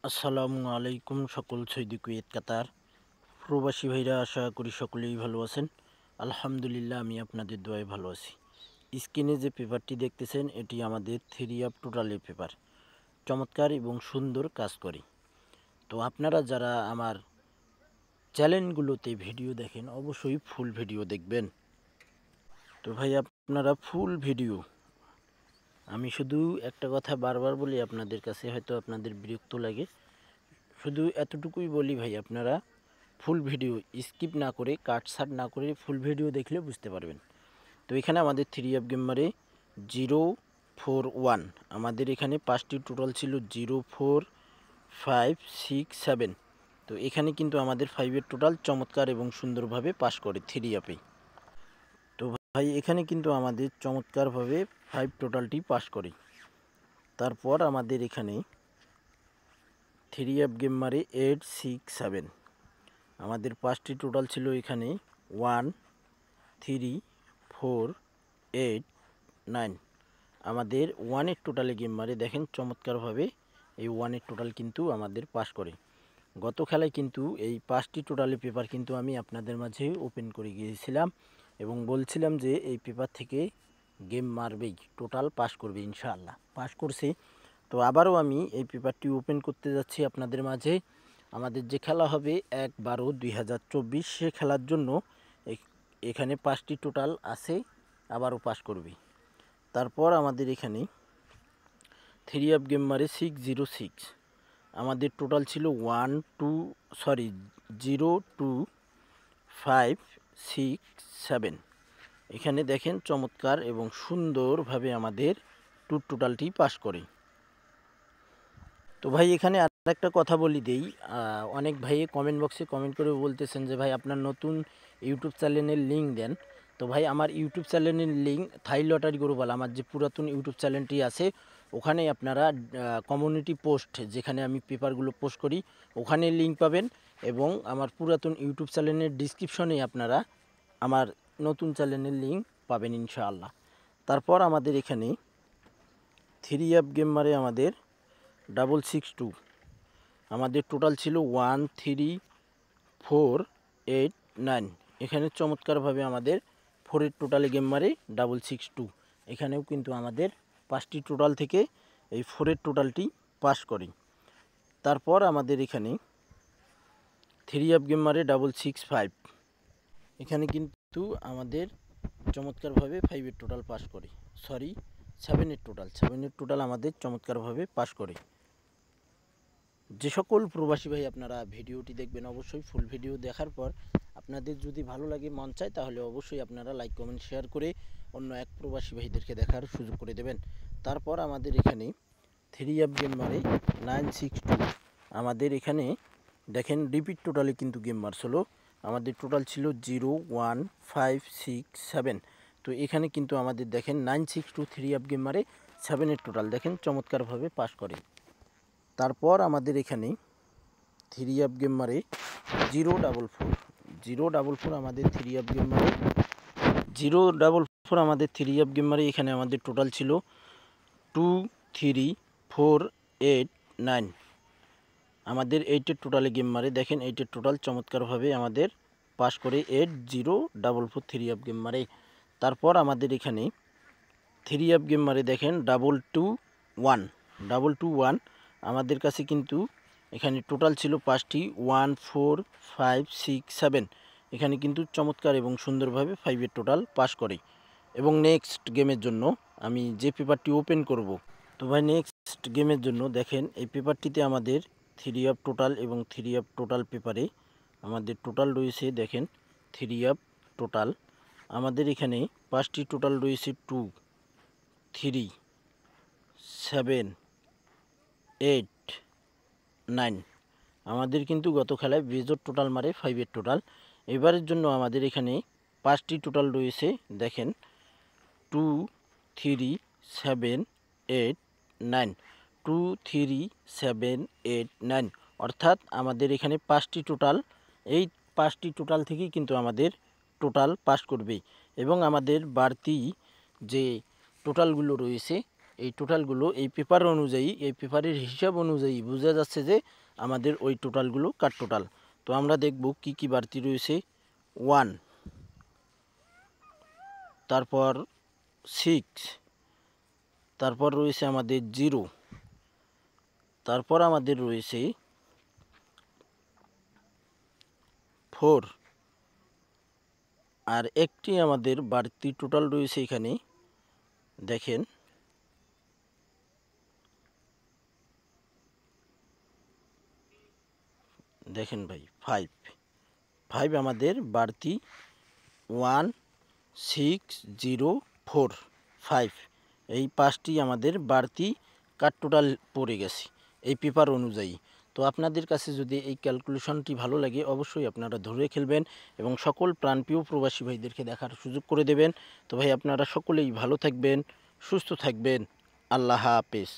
আসসালামু আলাইকুম সকল সৌদি কুয়েত কাতার প্রবাসী ভাইরা, আশা করি সকলেই ভালো আছেন। আলহামদুলিল্লাহ, আমি আপনাদের দোয়ায় ভালো আছি। স্ক্রিনে যে পেপারটি দেখতেছেন এটি আমাদের 3 আপ টোটালের পেপার, চমৎকার এবং সুন্দর কাজ করে। তো আপনারা যারা আমার চ্যানেলগুলোতে ভিডিও দেখেন অবশ্যই ফুল ভিডিও দেখবেন। তো ভাই আপনারা ফুল ভিডিও, আমি শুধু একটা কথা বারবার বলি, আপনাদের কাছে হয়তো আপনাদের বিরক্ত লাগে, শুধু এতটুকুই বলি ভাই, আপনারা ফুল ভিডিও স্কিপ না করে, কাটছাট না করে ফুল ভিডিও দেখলে বুঝতে পারবেন। তো এখানে আমাদের 3 আপ গেমারে 041, আমাদের এখানে 5টি টোটাল ছিল 0 4 5 6 7। তো এখানে কিন্তু আমাদের 5-এর টোটাল চমৎকার এবং সুন্দরভাবে পাস করে 3 আপে। তো ভাই এখানে কিন্তু আমাদের চমৎকারভাবে 5 টোটালটি পাস করে। তারপর আমাদের এখানে 3 আপ গেমারে 8 6 7, আমাদের 5টি টোটাল ছিল এখানে 1 3 4 8 9। আমাদের 1-এর টোটালে গেম মারে দেখেন চমৎকারভাবে এই 1-এর টোটাল কিন্তু আমাদের পাস করে। গত খেলায় কিন্তু এই 5টি টোটালের পেপার কিন্তু আমি আপনাদের মাঝে ওপেন করে গিয়েছিলাম এবং বলছিলাম যে এই পেপার থেকে গেম মারবেই, টোটাল পাস করবে, ইনশাআল্লাহ পাস করছে। তো আবারও আমি এই পেপারটি ওপেন করতে যাচ্ছি আপনাদের মাঝে। আমাদের যে খেলা হবে 1/12/2024, সে খেলার জন্য এখানে 5টি টোটাল আছে, আবারও পাস করবে। তারপর আমাদের এখানে 3 আপ গেম মারে 606, আমাদের টোটাল ছিল 0 2 5 6 7। এখানে দেখেন চমৎকার এবং সুন্দরভাবে আমাদের টোটালটি পাস করে। তো ভাই এখানে আর একটা কথা বলি দেই, অনেক ভাই কমেন্ট বক্সে কমেন্ট করে বলতেছেন যে ভাই আপনার নতুন ইউটিউব চ্যানেলের লিঙ্ক দেন। তো ভাই আমার ইউটিউব চ্যানেলের লিঙ্ক থাই লটারি গ্লোবাল, আমার যে পুরাতন ইউটিউব চ্যানেলটি আছে ওখানে আপনারা কমিউনিটি পোস্ট, যেখানে আমি পেপারগুলো পোস্ট করি, ওখানে লিঙ্ক পাবেন। এবং আমার পুরাতন ইউটিউব চ্যানেলের ডিসক্রিপশনে আপনারা আমার নতুন চ্যানেলের লিঙ্ক পাবেন ইনশাআল্লাহ। তারপর আমাদের এখানে 3 আপ গেম মারে আমাদের 662, আমাদের টোটাল ছিল 1 3 4 8 9। এখানে চমৎকারভাবে আমাদের 4-এর টোটালে গেম মারে 662। এখানেও কিন্তু আমাদের 5টি টোটাল থেকে এই 4-এর টোটালটি পাস করে। তারপর আমাদের এখানে 3 আপ গেম মারে 665, এখানে কিন্তু আমাদের চমৎকারভাবে 5-এর টোটাল পাস করে, 7-এর টোটাল আমাদের চমৎকারভাবে পাস করে। যে সকল প্রবাসী ভাই আপনারা ভিডিওটি দেখবেন অবশ্যই ফুল ভিডিও দেখার পর আপনাদের যদি ভালো লাগে, মন চায়, তাহলে অবশ্যই আপনারা লাইক কমেন্ট শেয়ার করে অন্য এক প্রবাসী ভাইদেরকে দেখার সুযোগ করে দেবেন। তারপর আমাদের এখানে 3 আপ গেম মারে 962, আমাদের এখানে দেখেন রিপিট টোটালে কিন্তু গেম মারছিল, আমাদের টোটাল ছিল 0 1 5 6 7। তো এখানে কিন্তু আমাদের দেখেন 962 3 আপ গেম মারে 7-এর টোটাল দেখেন চমৎকারভাবে পাস করে। তারপর আমাদের এখানে 3 আপ গেম মারে 044, আমাদের 3 আপ গেম মারে 044, আমাদের 3 আপ গেম মারে এখানে আমাদের টোটাল ছিল 2 3 4 8 9। আমাদের 8-এর টোটালে গেম মারে দেখেন 8-এর টোটাল চমৎকারভাবে আমাদের পাস করে 8044 3 আপ গেম মারে। তারপর আমাদের এখানে 3 আপ গেম মারে দেখেন 221, আমাদের কাছে কিন্তু এখানে টোটাল ছিল 5টি 1 4 5 6 7। এখানে কিন্তু চমৎকার এবং সুন্দরভাবে 5-এর টোটাল পাস করে। এবং নেক্সট গেমের জন্য আমি যে পেপারটি ওপেন করব, তো ভাই নেক্সট গেমের জন্য দেখেন এই পেপারটিতে আমাদের 3 আপ টোটাল এবং 3 আপ টোটাল পেপারে আমাদের টোটাল রয়েছে দেখেন 3 আপ টোটাল, আমাদের এখানে 5টি টোটাল রয়েছে 2 3 7 8 9। আমাদের কিন্তু গত খেলায় বেজোর টোটাল মারে 5-এর টোটাল। এবারের জন্য আমাদের এখানে 5টি টোটাল রয়েছে দেখেন 2 3 7 8 9, 2 3 7 8 9, অর্থাৎ আমাদের এখানে 5টি টোটাল, এই 5টি টোটাল থেকেই কিন্তু আমাদের টোটাল পাস করবে। এবং আমাদের বাড়তি যে টোটালগুলো রয়েছে এই টোটালগুলো এই পেপার অনুযায়ী, এই পেপারের হিসাব অনুযায়ী বোঝা যাচ্ছে যে আমাদের ওই টোটালগুলো কাট টোটাল। তো আমরা দেখব কি কি বাড়তি রয়েছে। 1, তারপর 6, তারপর রয়েছে আমাদের 0, তারপর আমাদের রয়েছে 4, আর একটি আমাদের বাড়তি টোটাল রয়েছে এখানে দেখেন, দেখেন ভাই 5, 5 আমাদের বাড়তি 1, 6, 0, 4, 5, এই 5টি আমাদের বাড়তি কাট টোটাল পড়ে গেছে এই পেপার অনুযায়ী। তো আপনাদের কাছে যদি এই ক্যালকুলেশনটি ভালো লাগে অবশ্যই আপনারা ধরে খেলবেন এবং সকল প্রাণপ্রিয় প্রবাসী ভাইদেরকে দেখার সুযোগ করে দেবেন। তো ভাই আপনারা সকলেই ভালো থাকবেন, সুস্থ থাকবেন। আল্লাহ হাফেজ।